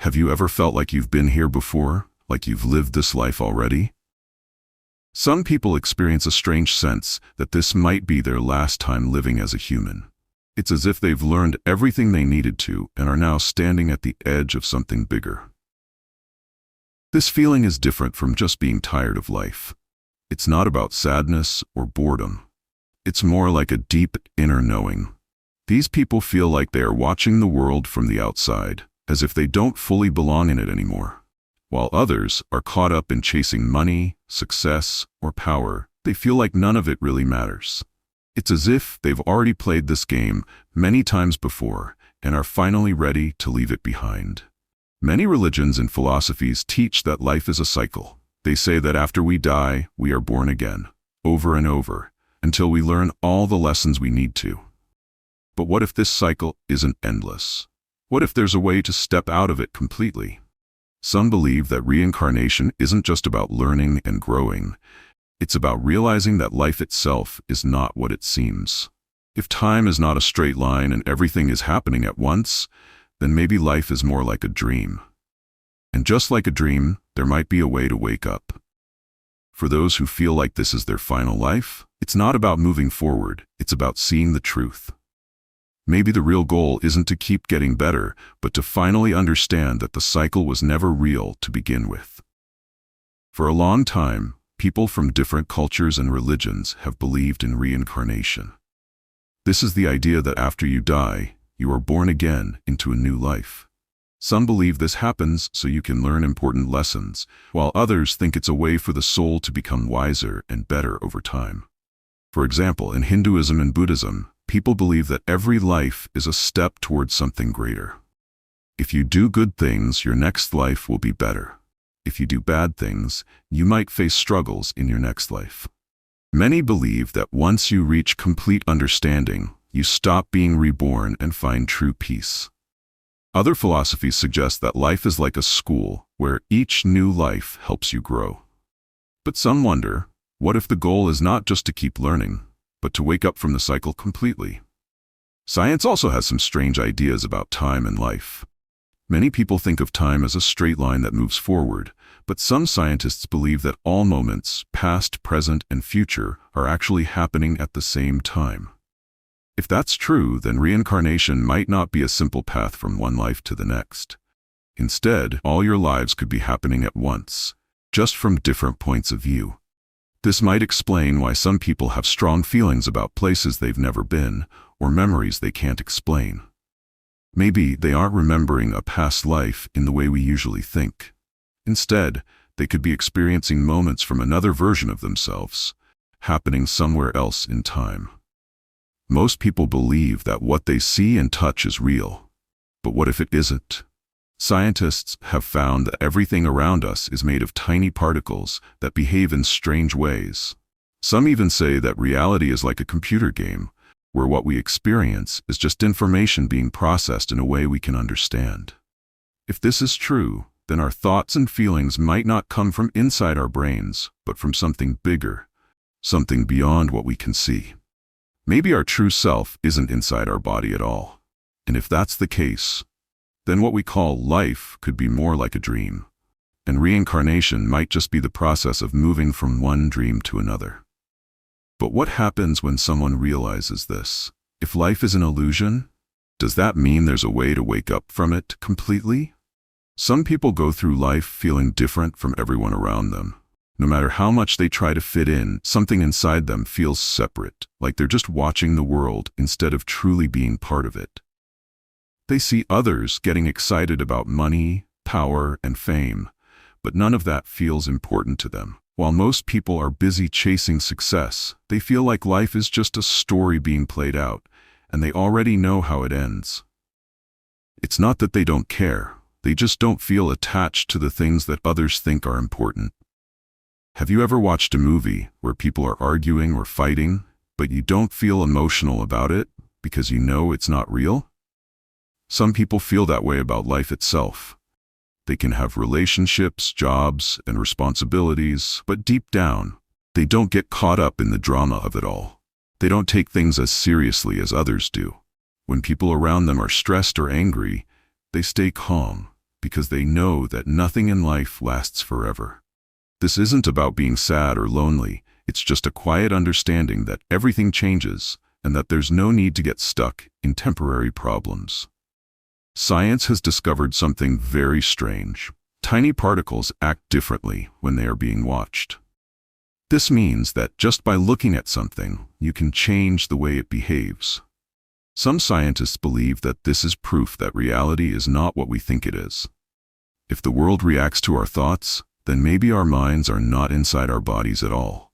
Have you ever felt like you've been here before, like you've lived this life already? Some people experience a strange sense that this might be their last time living as a human. It's as if they've learned everything they needed to and are now standing at the edge of something bigger. This feeling is different from just being tired of life. It's not about sadness or boredom. It's more like a deep inner knowing. These people feel like they are watching the world from the outside, as if they don't fully belong in it anymore. While others are caught up in chasing money, success, or power, they feel like none of it really matters. It's as if they've already played this game many times before and are finally ready to leave it behind. Many religions and philosophies teach that life is a cycle. They say that after we die, we are born again, over and over, until we learn all the lessons we need to. But what if this cycle isn't endless? What if there's a way to step out of it completely? Some believe that reincarnation isn't just about learning and growing. It's about realizing that life itself is not what it seems. If time is not a straight line and everything is happening at once, then maybe life is more like a dream. And just like a dream, there might be a way to wake up. For those who feel like this is their final life, it's not about moving forward, it's about seeing the truth. Maybe the real goal isn't to keep getting better, but to finally understand that the cycle was never real to begin with. For a long time, people from different cultures and religions have believed in reincarnation. This is the idea that after you die, you are born again into a new life. Some believe this happens so you can learn important lessons, while others think it's a way for the soul to become wiser and better over time. For example, in Hinduism and Buddhism, people believe that every life is a step towards something greater. If you do good things, your next life will be better. If you do bad things, you might face struggles in your next life. Many believe that once you reach complete understanding, you stop being reborn and find true peace. Other philosophies suggest that life is like a school, where each new life helps you grow. But some wonder, what if the goal is not just to keep learning, but to wake up from the cycle completely? Science also has some strange ideas about time and life. Many people think of time as a straight line that moves forward, but some scientists believe that all moments, past, present, and future, are actually happening at the same time. If that's true, then reincarnation might not be a simple path from one life to the next. Instead, all your lives could be happening at once, just from different points of view. This might explain why some people have strong feelings about places they've never been, or memories they can't explain. Maybe they aren't remembering a past life in the way we usually think. Instead, they could be experiencing moments from another version of themselves, happening somewhere else in time. Most people believe that what they see and touch is real. But what if it isn't? Scientists have found that everything around us is made of tiny particles that behave in strange ways. Some even say that reality is like a computer game, where what we experience is just information being processed in a way we can understand. If this is true, then our thoughts and feelings might not come from inside our brains, but from something bigger, something beyond what we can see. Maybe our true self isn't inside our body at all. And if that's the case, then what we call life could be more like a dream. And reincarnation might just be the process of moving from one dream to another. But what happens when someone realizes this? If life is an illusion, does that mean there's a way to wake up from it completely? Some people go through life feeling different from everyone around them. No matter how much they try to fit in, something inside them feels separate, like they're just watching the world instead of truly being part of it. They see others getting excited about money, power, and fame, but none of that feels important to them. While most people are busy chasing success, they feel like life is just a story being played out, and they already know how it ends. It's not that they don't care, they just don't feel attached to the things that others think are important. Have you ever watched a movie where people are arguing or fighting, but you don't feel emotional about it because you know it's not real? Some people feel that way about life itself. They can have relationships, jobs, and responsibilities, but deep down, they don't get caught up in the drama of it all. They don't take things as seriously as others do. When people around them are stressed or angry, they stay calm. because they know that nothing in life lasts forever. This isn't about being sad or lonely, it's just a quiet understanding that everything changes and that there's no need to get stuck in temporary problems. Science has discovered something very strange. Tiny particles act differently when they are being watched. This means that just by looking at something, you can change the way it behaves. Some scientists believe that this is proof that reality is not what we think it is. If the world reacts to our thoughts, then maybe our minds are not inside our bodies at all.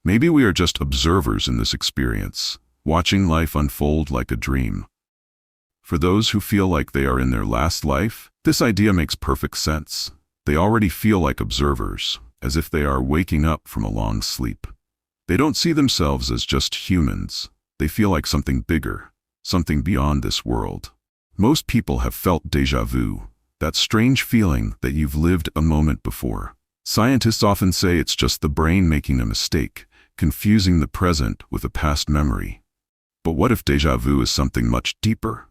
Maybe we are just observers in this experience, watching life unfold like a dream. For those who feel like they are in their last life, this idea makes perfect sense. They already feel like observers, as if they are waking up from a long sleep. They don't see themselves as just humans. They feel like something bigger, something beyond this world. Most people have felt déjà vu, that strange feeling that you've lived a moment before. Scientists often say it's just the brain making a mistake, confusing the present with a past memory. But what if déjà vu is something much deeper?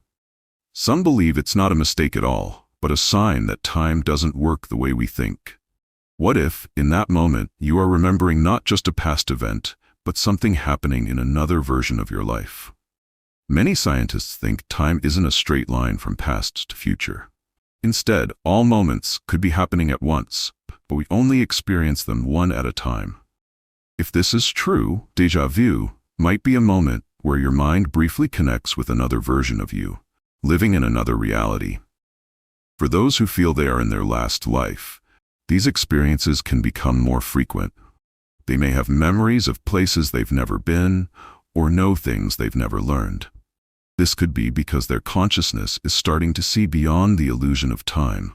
Some believe it's not a mistake at all, but a sign that time doesn't work the way we think. What if, in that moment, you are remembering not just a past event, but something happening in another version of your life? Many scientists think time isn't a straight line from past to future. Instead, all moments could be happening at once, but we only experience them one at a time. If this is true, déjà vu might be a moment where your mind briefly connects with another version of you, living in another reality. For those who feel they are in their last life, these experiences can become more frequent. They may have memories of places they've never been, or know things they've never learned. This could be because their consciousness is starting to see beyond the illusion of time,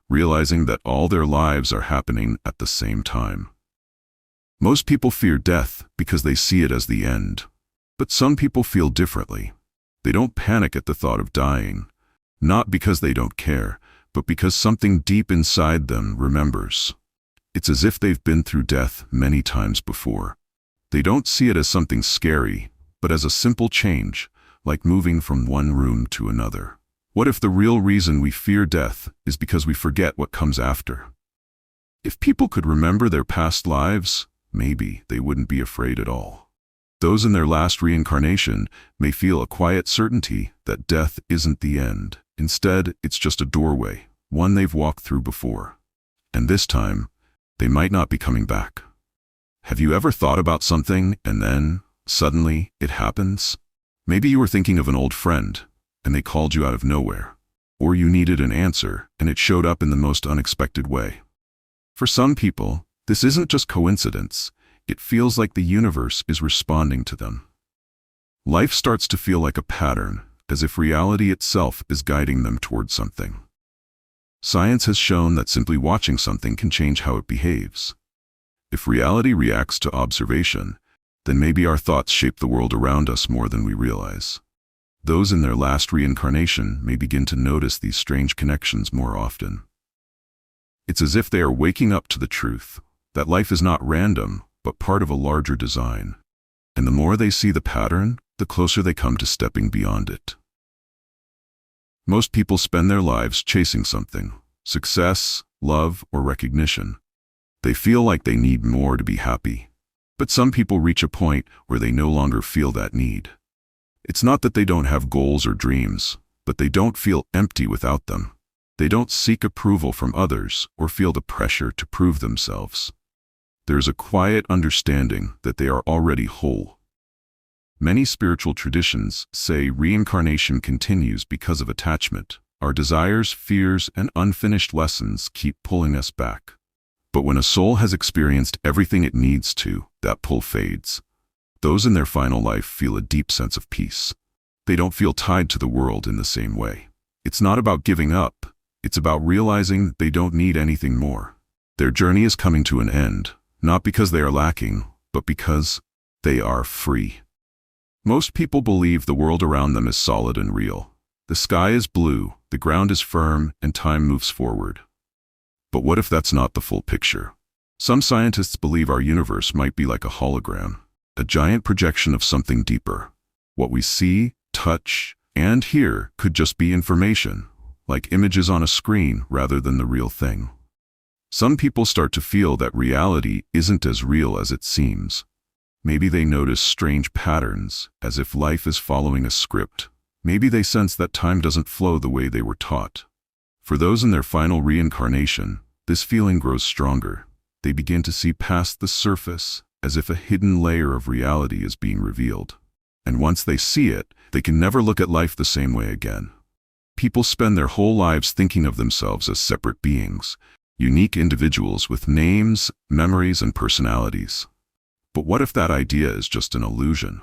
realizing that all their lives are happening at the same time. Most people fear death because they see it as the end. But some people feel differently. They don't panic at the thought of dying, not because they don't care, but because something deep inside them remembers. It's as if they've been through death many times before. They don't see it as something scary, but as a simple change, like moving from one room to another. What if the real reason we fear death is because we forget what comes after? If people could remember their past lives, maybe they wouldn't be afraid at all. Those in their last reincarnation may feel a quiet certainty that death isn't the end. Instead, it's just a doorway, one they've walked through before. And this time, they might not be coming back. Have you ever thought about something and then, suddenly, it happens? Maybe you were thinking of an old friend, and they called you out of nowhere. Or you needed an answer, and it showed up in the most unexpected way. For some people, this isn't just coincidence. It feels like the universe is responding to them. Life starts to feel like a pattern, as if reality itself is guiding them towards something. Science has shown that simply watching something can change how it behaves. If reality reacts to observation, then maybe our thoughts shape the world around us more than we realize. Those in their last reincarnation may begin to notice these strange connections more often. It's as if they are waking up to the truth that life is not random, but part of a larger design. And the more they see the pattern, the closer they come to stepping beyond it. Most people spend their lives chasing something: success, love, or recognition. They feel like they need more to be happy. But some people reach a point where they no longer feel that need. It's not that they don't have goals or dreams, but they don't feel empty without them. They don't seek approval from others or feel the pressure to prove themselves. There's a quiet understanding that they are already whole. Many spiritual traditions say reincarnation continues because of attachment. Our desires, fears, and unfinished lessons keep pulling us back. But when a soul has experienced everything it needs to, that pull fades. Those in their final life feel a deep sense of peace. They don't feel tied to the world in the same way. It's not about giving up. It's about realizing they don't need anything more. Their journey is coming to an end, not because they are lacking, but because they are free. Most people believe the world around them is solid and real. The sky is blue, the ground is firm, and time moves forward. But what if that's not the full picture? Some scientists believe our universe might be like a hologram, a giant projection of something deeper. What we see, touch, and hear could just be information, like images on a screen rather than the real thing. Some people start to feel that reality isn't as real as it seems. Maybe they notice strange patterns, as if life is following a script. Maybe they sense that time doesn't flow the way they were taught. For those in their final reincarnation, this feeling grows stronger. They begin to see past the surface, as if a hidden layer of reality is being revealed. And once they see it, they can never look at life the same way again. People spend their whole lives thinking of themselves as separate beings, unique individuals with names, memories, and personalities. But what if that idea is just an illusion?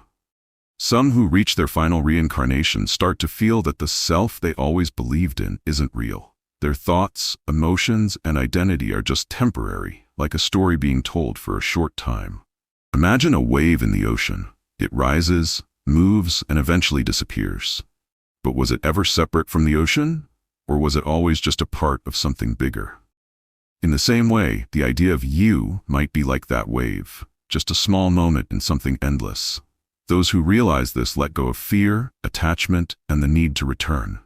Some who reach their final reincarnation start to feel that the self they always believed in isn't real. Their thoughts, emotions, and identity are just temporary, like a story being told for a short time. Imagine a wave in the ocean. It rises, moves, and eventually disappears. But was it ever separate from the ocean? Or was it always just a part of something bigger? In the same way, the idea of you might be like that wave, just a small moment in something endless. Those who realize this let go of fear, attachment, and the need to return.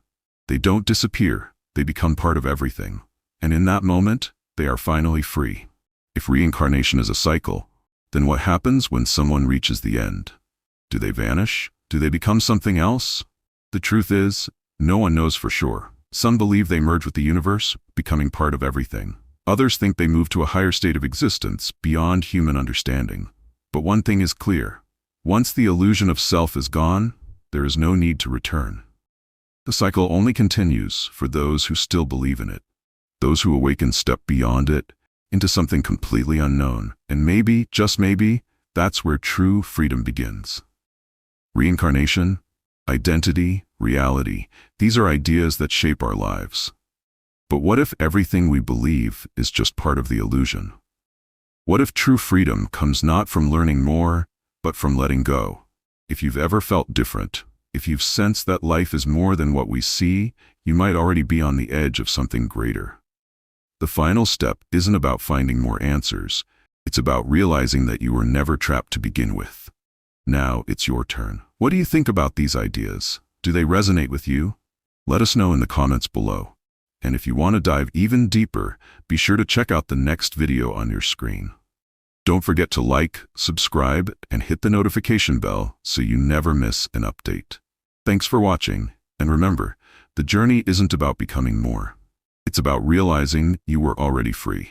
They don't disappear, they become part of everything. And in that moment, they are finally free. If reincarnation is a cycle, then what happens when someone reaches the end? Do they vanish? Do they become something else? The truth is, no one knows for sure. Some believe they merge with the universe, becoming part of everything. Others think they move to a higher state of existence, beyond human understanding. But one thing is clear. Once the illusion of self is gone, there is no need to return. The cycle only continues for those who still believe in it. Those who awaken step beyond it, into something completely unknown. And maybe, just maybe, that's where true freedom begins. Reincarnation, identity, reality, these are ideas that shape our lives. But what if everything we believe is just part of the illusion? What if true freedom comes not from learning more, but from letting go? If you've ever felt different, if you've sensed that life is more than what we see, you might already be on the edge of something greater. The final step isn't about finding more answers. It's about realizing that you were never trapped to begin with. Now it's your turn. What do you think about these ideas? Do they resonate with you? Let us know in the comments below. And if you want to dive even deeper, be sure to check out the next video on your screen. Don't forget to like, subscribe, and hit the notification bell so you never miss an update. Thanks for watching, and remember, the journey isn't about becoming more. It's about realizing you were already free.